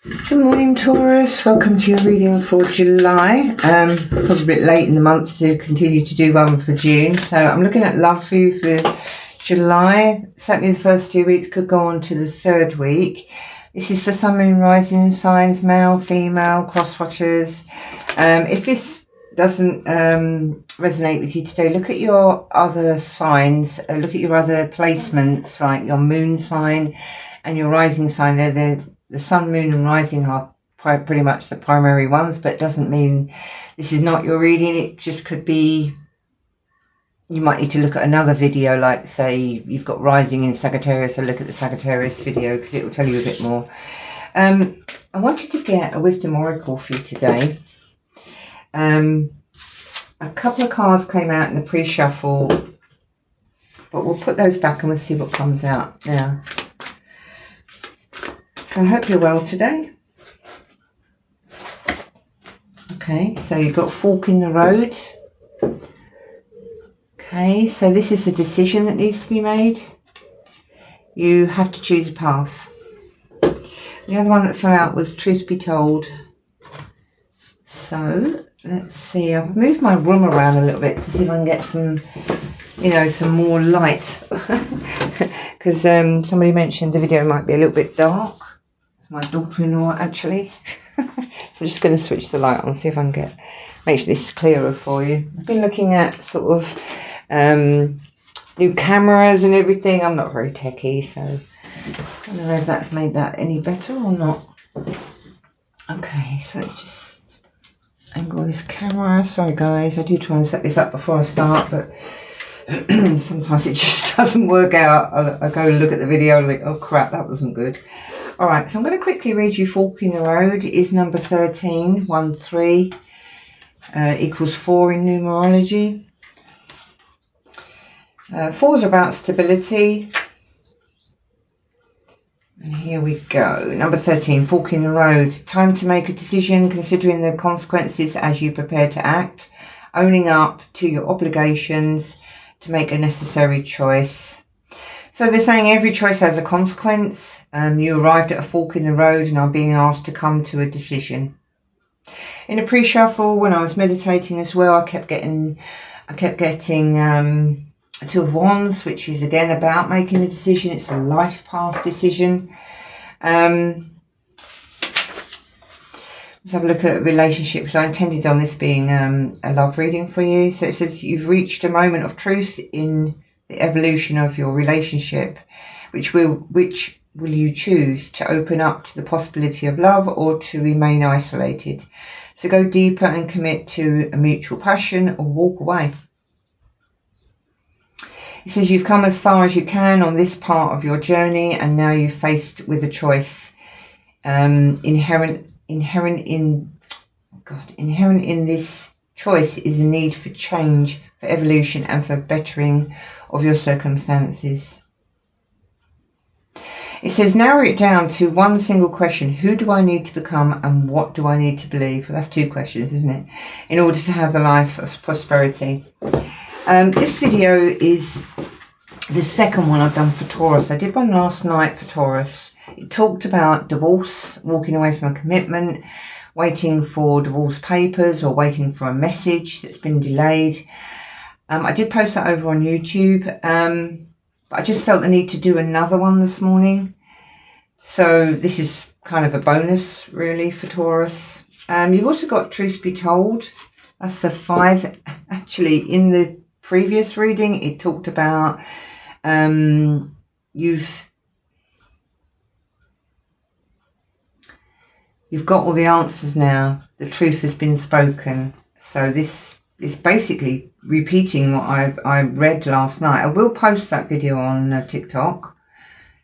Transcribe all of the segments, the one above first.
Good morning, Taurus. Welcome to your reading for July. Probably a bit late in the month to continue to do one for June. So I'm looking at love for you for July. Certainly the first 2 weeks, could go on to the third week. This is for Sun, Moon, Rising signs, male, female, cross-watchers. If this doesn't resonate with you today, look at your other signs. Look at your other placements, like your moon sign and your rising sign. They're the sun, moon and rising are pretty much the primary ones, but it doesn't mean this is not your reading. It just could be, you might need to look at another video, like say you've got rising in Sagittarius, so look at the Sagittarius video because it will tell you a bit more. I wanted to get a wisdom oracle for you today. A couple of cards came out in the pre-shuffle, but we'll put those back and we'll see what comes out now. I hope you're well today. Okay, so you've got fork in the road. Okay, so this is a decision that needs to be made. You have to choose a path. The other one that fell out was truth be told. So let's see, I've moved my room around a little bit to see if I can get some, some more light. Because somebody mentioned the video might be a little bit dark. My daughter-in-law, actually. I'm just going to switch the light on, see if I can make this clearer for you. I've been looking at sort of new cameras and everything. I'm not very techie, so I don't know if that's made that any better or not. Okay, so let's just angle this camera. Sorry guys, I do try and set this up before I start, but sometimes it just doesn't work out. I go look at the video and think, oh crap, that wasn't good. Alright, so I'm going to quickly read you Fork in the Road. It is number 13, 1, 3, equals 4 in numerology. 4 is about stability. And here we go. Number 13, Fork in the Road. Time to make a decision, considering the consequences as you prepare to act. Owning up to your obligations to make a necessary choice. So they're saying every choice has a consequence. You arrived at a fork in the road and are being asked to come to a decision. In a pre-shuffle, when I was meditating as well, I kept getting Two of Wands, which is again about making a decision. It's a life path decision. Let's have a look at relationships. I intended on this being a love reading for you. So it says you've reached a moment of truth in the evolution of your relationship. Which will you choose, to open up to the possibility of love or to remain isolated? So go deeper and commit to a mutual passion or walk away. It says you've come as far as you can on this part of your journey and now you're faced with a choice. Inherent in this choice is a need for change, for evolution and for bettering of your circumstances. It says narrow it down to one single question. Who do I need to become and what do I need to believe? Well, that's 2 questions, isn't it? In order to have the life of prosperity. This video is the second one I've done for Taurus. I did one last night for Taurus. It talked about divorce, walking away from a commitment, waiting for divorce papers or waiting for a message that's been delayed. I did post that over on YouTube, but I just felt the need to do another one this morning. So this is kind of a bonus really for Taurus. You've also got Truth Be Told. That's the 5. Actually, in the previous reading, it talked about you've got all the answers now. The truth has been spoken. So this is basically repeating what I read last night. I will post that video on TikTok.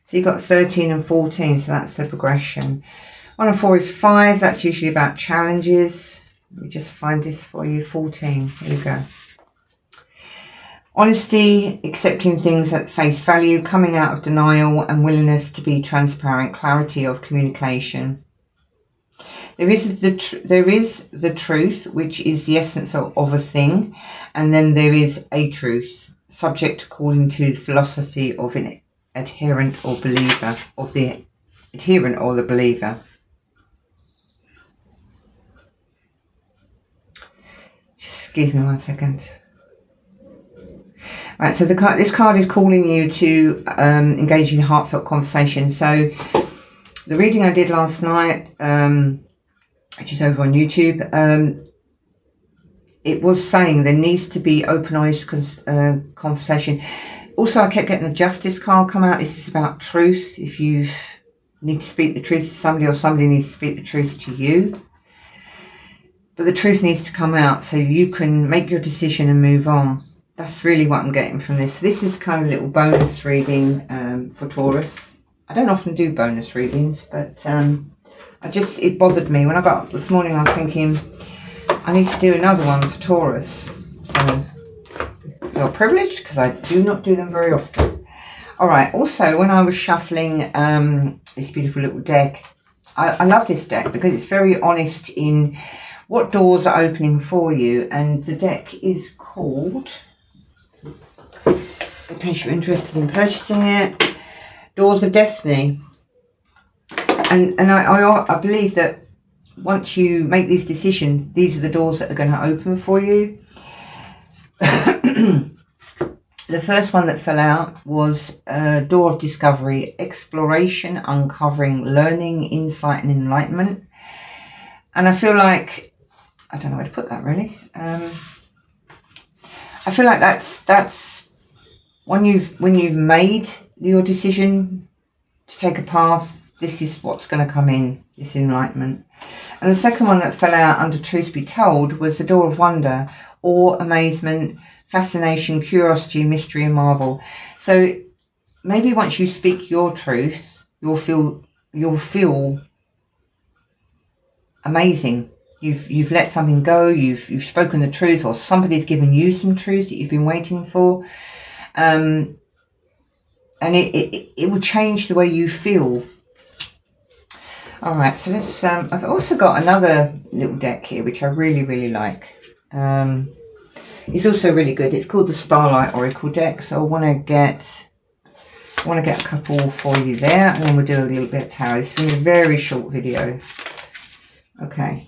So you've got 13 and 14, so that's the progression. 1 and 4 is 5. That's usually about challenges. Let me just find this for you. 14. Here we go. Honesty, accepting things at face value, coming out of denial and willingness to be transparent, clarity of communication. There is the truth, which is the essence of a thing, and then there is a truth, subject according to the philosophy of an adherent or believer, of the adherent or the believer. Excuse me 1 second. Right, so this card is calling you to engage in heartfelt conversation. So the reading I did last night, which is over on YouTube, it was saying there needs to be open, honest conversation. Also, I kept getting the Justice card come out. This is about truth. If you need to speak the truth to somebody, or somebody needs to speak the truth to you. But the truth needs to come out so you can make your decision and move on. That's really what I'm getting from this. This is kind of a little bonus reading for Taurus. I don't often do bonus readings, but it bothered me. When I got up this morning, I was thinking, I need to do another one for Taurus. So, you're privileged, because I do not do them very often. Alright, also, when I was shuffling this beautiful little deck, I love this deck because it's very honest in what doors are opening for you. And the deck is called, in case you're interested in purchasing it, Doors of Destiny. And I believe that once you make these decisions, these are the doors that are going to open for you. The first one that fell out was Door of Discovery, Exploration, Uncovering, Learning, Insight and Enlightenment. And I feel like, I don't know where to put that really. I feel like that's when you've made your decision to take a path, this is what's going to come in, this enlightenment. And the second one that fell out under Truth Be Told was the Door of Wonder, Awe, Amazement, Fascination, Curiosity, Mystery and Marvel. So maybe once you speak your truth, you'll feel amazing. You've let something go, you've spoken the truth, or somebody's given you some truth that you've been waiting for. And it will change the way you feel. All right, so let's. I've also got another little deck here, which I really, really like. It's also really good. It's called the Starlight Oracle deck. So I want to get a couple for you there, and then we'll do a little bit of tarot. This is a very short video. Okay.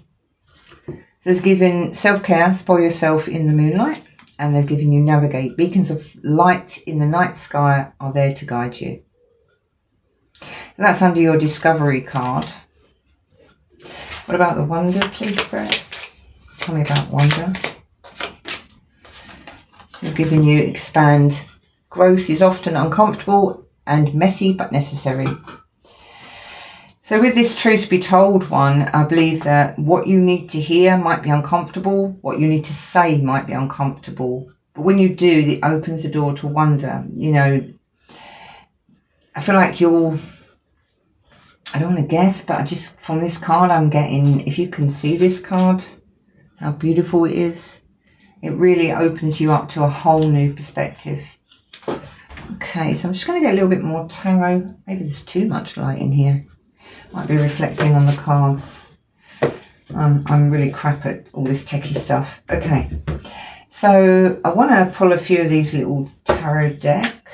So it's given self-care, spoil yourself in the moonlight, and they've given you navigate. Beacons of light in the night sky are there to guide you. So that's under your discovery card. What about the wonder, please, Spirit? Tell me about wonder. They've given you expand. Growth is often uncomfortable and messy, but necessary. So with this Truth Be Told one, I believe that what you need to hear might be uncomfortable. What you need to say might be uncomfortable. But when you do, it opens the door to wonder. You know, I feel like you'll, I don't want to guess, but I just, from this card I'm getting, if you can see this card, how beautiful it is. It really opens you up to a whole new perspective. Okay, so I'm just going to get a little bit more tarot. Maybe there's too much light in here. Might be reflecting on the cards. I'm really crap at all this techie stuff. Okay, so I want to pull a few of these little tarot deck.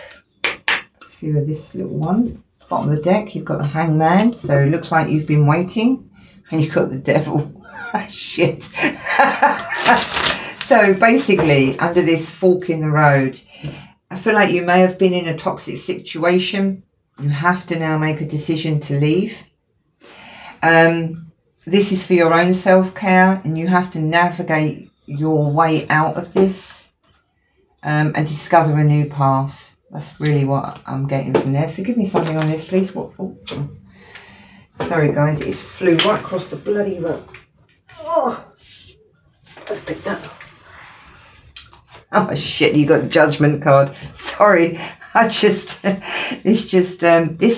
A few of this little one. Bottom of the deck, you've got the Hangman. So it looks like you've been waiting. And you've got the Devil. Shit. So basically, under this fork in the road, I feel like you may have been in a toxic situation. You have to now make a decision to leave. This is for your own self-care, and you have to navigate your way out of this and discover a new path. That's really what I'm getting from there. So give me something on this, please. What? Oh. Sorry, guys, it's flew right across the bloody road. Oh, let's pick that up. Oh shit, you got the Judgment card. Sorry, this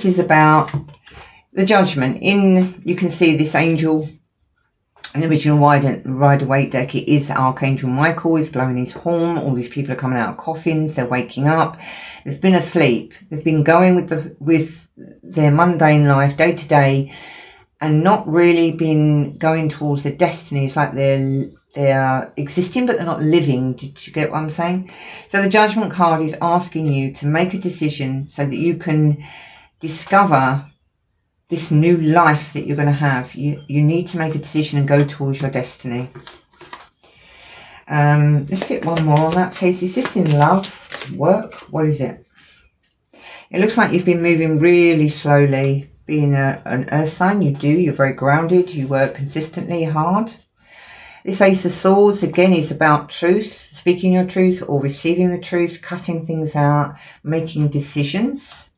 is about the Judgment. You can see this angel, an original Rider-Waite deck. It is Archangel Michael. He's blowing his horn. All these people are coming out of coffins. They're waking up. They've been asleep. They've been going with their mundane life day to day, and not really been going towards their destiny. It's like they're existing, but they're not living. Did you get what I'm saying? So the Judgment card is asking you to make a decision so that you can discover this new life that you're going to have. You need to make a decision and go towards your destiny. Let's get one more on that, please. Is this in love, work? What is it? It looks like you've been moving really slowly. Being an earth sign, you're very grounded. You work consistently hard. This Ace of Swords, again, is about truth, speaking your truth or receiving the truth, cutting things out, making decisions.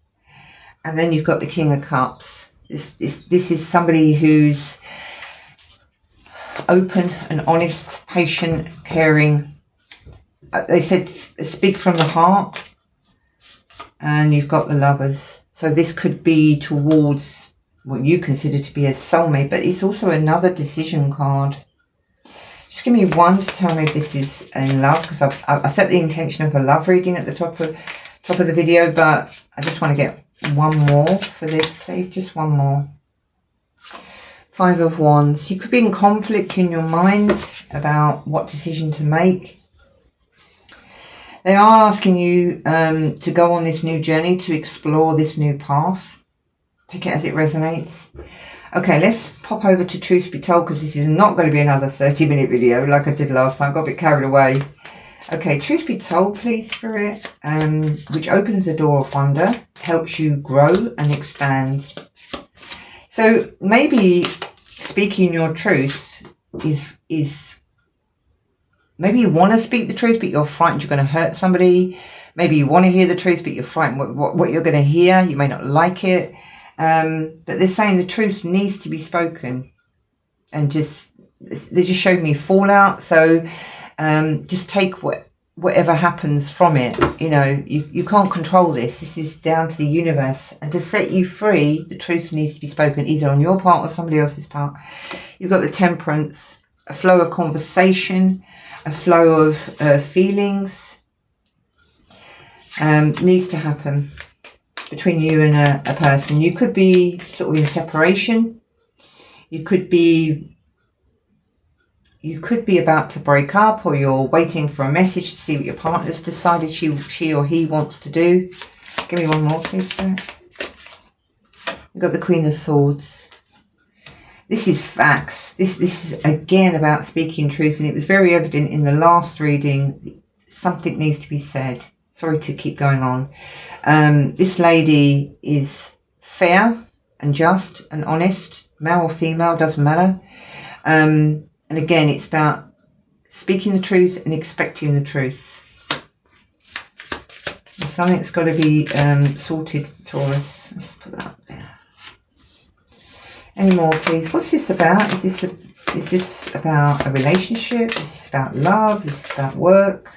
And then you've got the King of Cups. This is somebody who's open and honest, patient, caring. They said speak from the heart. And you've got the Lovers. So this could be towards what you consider to be a soulmate, but it's also another decision card. Just give me one to tell me if this is in love, because I set the intention of a love reading at the top of the video, but I just want to get one more for this, please. Just one more. Five of Wands. You could be in conflict in your mind about what decision to make. They are asking you to go on this new journey, to explore this new path. Take it as it resonates. Okay, let's pop over to Truth Be Told, because this is not going to be another 30-minute video like I did last time. I got a bit carried away. Okay, Truth Be Told, please, Spirit, which opens the door of wonder, helps you grow and expand. So maybe speaking your truth is maybe you want to speak the truth, but you're frightened you're going to hurt somebody. Maybe you want to hear the truth, but you're frightened what you're going to hear. You may not like it. But they're saying the truth needs to be spoken. And they just showed me fallout. So just take whatever happens from it. You know, you can't control this. This is down to the universe. And to set you free, the truth needs to be spoken, either on your part or somebody else's part. You've got the Temperance, a flow of conversation, a flow of feelings needs to happen between you and a person. You could be sort of in separation. You could be about to break up, or you're waiting for a message to see what your partner's decided she or he wants to do. Give me one more, please, Spirit. You've got the Queen of Swords. This is facts. This is again about speaking truth, and it was very evident in the last reading. Something needs to be said. Sorry to keep going on. This lady is fair and just and honest, male or female, doesn't matter. And again, it's about speaking the truth and expecting the truth. There's something that's got to be sorted, Taurus. Let's put that up there. Any more, please? What's this about? Is this about a relationship? Is this about love? Is this about work?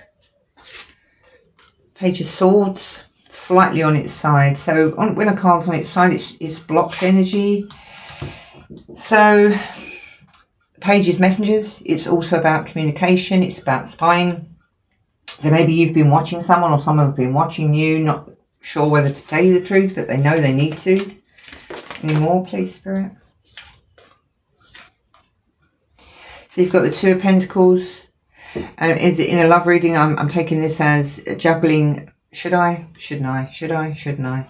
Page of Swords, slightly on its side. So when a card's on its side, it's blocked energy. So Page is messengers. It's also about communication. It's about spying. So maybe you've been watching someone, or someone's been watching you, not sure whether to tell you the truth, but they know they need to. Any more, please, Spirit? So you've got the Two of Pentacles. Is it in a love reading? I'm taking this as juggling. Should I? Shouldn't I? Should I? Shouldn't I?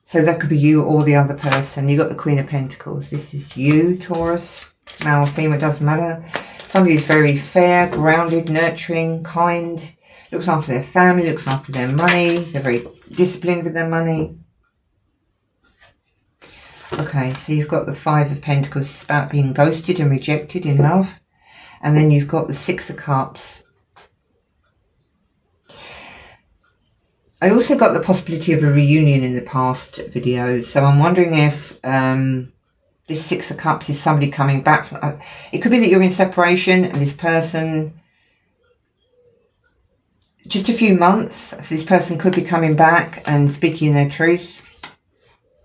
So that could be you or the other person. You've got the Queen of Pentacles. This is you, Taurus. Male or female, doesn't matter. Somebody who's very fair, grounded, nurturing, kind. Looks after their family, looks after their money. They're very disciplined with their money. Okay, so you've got the Five of Pentacles. It's about being ghosted and rejected in love. And then you've got the Six of Cups. I also got the possibility of a reunion in the past video. So I'm wondering if this Six of Cups is somebody coming back. It could be that you're in separation and this person, just a few months, this person could be coming back and speaking their truth.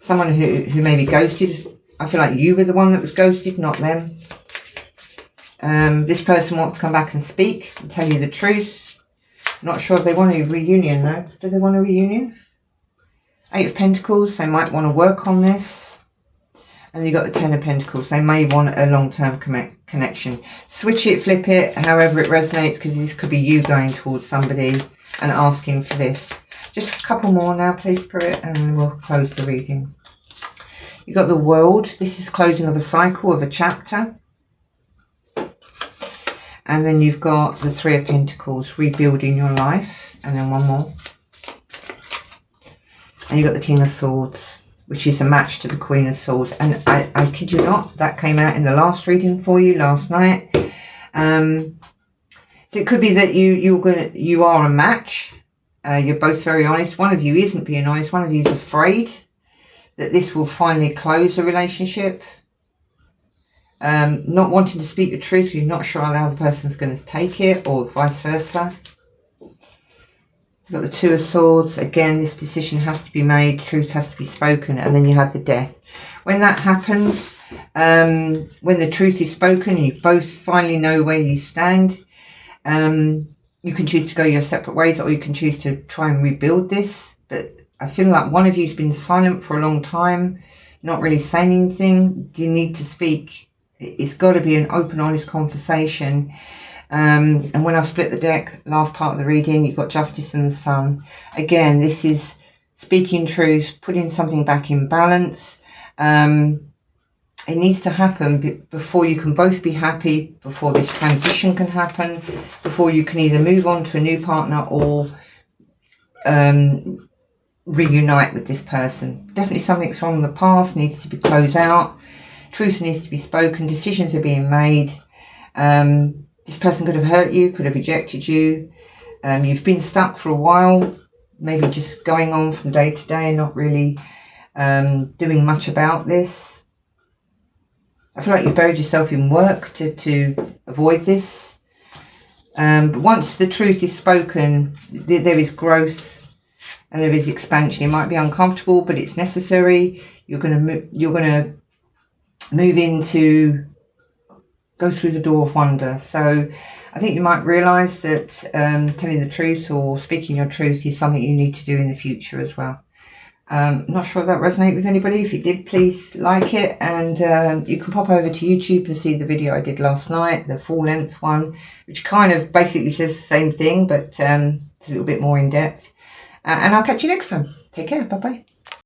Someone who may be ghosted. I feel like you were the one that was ghosted, not them. This person wants to come back and speak and tell you the truth. Not sure if they want a reunion, though. Do they want a reunion? Eight of Pentacles. They might want to work on this. And you've got the Ten of Pentacles. They may want a long-term connection. Switch it, flip it, however it resonates, because this could be you going towards somebody and asking for this. Just a couple more now, please, Spirit, and we'll close the reading. You've got the World. This is closing of a cycle, of a chapter. And then you've got the Three of Pentacles, rebuilding your life. And then one more. And you've got the King of Swords, which is a match to the Queen of Swords. And I kid you not, that came out in the last reading for you last night. So it could be that you are a match. You're both very honest. One of you isn't being honest. One of you is afraid that this will finally close the relationship. Not wanting to speak the truth. You're not sure how the other person's going to take it, or vice versa. You've got the Two of Swords. Again, this decision has to be made. Truth has to be spoken. And then you have the Death. When that happens, when the truth is spoken and you both finally know where you stand, you can choose to go your separate ways, or you can choose to try and rebuild this. But I feel like one of you has been silent for a long time, not really saying anything. You need to speak. It's got to be an open, honest conversation. And when I've split the deck, last part of the reading, you've got Justice and the Sun. Again, this is speaking truth, putting something back in balance. It needs to happen before you can both be happy, before this transition can happen, before you can either move on to a new partner or reunite with this person. Definitely something's wrong in the past, needs to be closed out. Truth needs to be spoken. Decisions are being made. This person could have hurt you, could have rejected you. You've been stuck for a while, maybe just going on from day to day and not really doing much about this. I feel like you've buried yourself in work to avoid this. But once the truth is spoken, there is growth and there is expansion. It might be uncomfortable, but it's necessary. You're gonna move into, go through the door of wonder. So I think you might realise that telling the truth or speaking your truth is something you need to do in the future as well. Not sure if that resonated with anybody. If it did, please like it, and you can pop over to YouTube and see the video I did last night, the full length one, which kind of basically says the same thing, but it's a little bit more in depth. And I'll catch you next time. Take care. Bye bye.